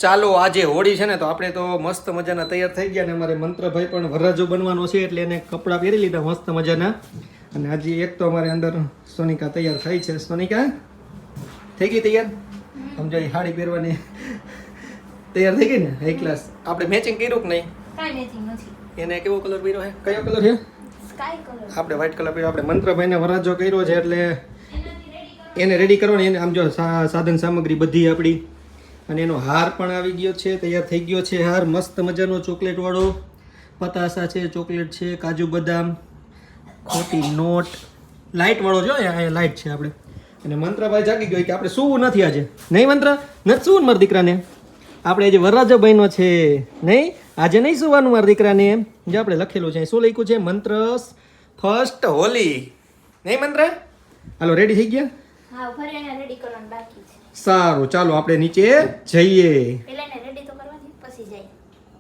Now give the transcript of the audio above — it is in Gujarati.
ચાલો આજે હોળી છે ને તો આપણે તો મસ્ત મજાના તૈયાર થઈ ગયા ને અમારે મંત્રભાઈ પણ વરરાજો બનવાનો છે એટલે એને કપડાં પહેરી લીધા મસ્ત મજાના. અને આજે એક તો અમારે અંદર સોનિકા તૈયાર થઈ છે. સોનિકા થઈ ગઈ તૈયાર? સમજો એ સાડી પહેરવાની તૈયાર થઈ ગઈ ને હાઈ ક્લાસ. આપણે મેચિંગ કર્યું કે નહીં? કાંઈ મેચિંગ નથી. એને કેવો કલર પહેર્યો છે? કયો કલર છે? Sky colour. આપણે વ્હાઈટ કલર પહેર્યો. આપણે મંત્રભાઈને વરરાજો કર્યો છે એટલે એને રેડી કરવાની. એને આમ જો સાધન સામગ્રી બધી આપણી. અને એનો હાર પણ આવી ગયો છે, તૈયાર થઈ ગયો છે હાર મસ્ત મજાનો ચોકલેટ વાળો. પતાસા છે, ચોકલેટ છે, કાજુ બદામ, ખોટી નોટ, લાઇટ વાળો જો અહીંયા લાઇટ છે આપણે. અને મંત્રભાઈ જાગી ગયો કે આપણે સૂવું નથી આજે. નહીં મંત્ર નથી સૂવું મારા દીકરાને. આપણે આજે વરરાજો બન્યો છે નહીં, આજે નહીં સુવાનું મારા દીકરાને. જે આપણે લખેલું છે શું લખ્યું છે? મંત્ર ફર્સ્ટ હોલી. નહીં મંત્ર? હાલો રેડી થઈ ગયા? હા, ફરી એને રેડી કરવાનું બાકી છે. સારું ચાલો આપણે નીચે જઈએ. પહેલા એને રેડી તો કરવા દે પછી જાય.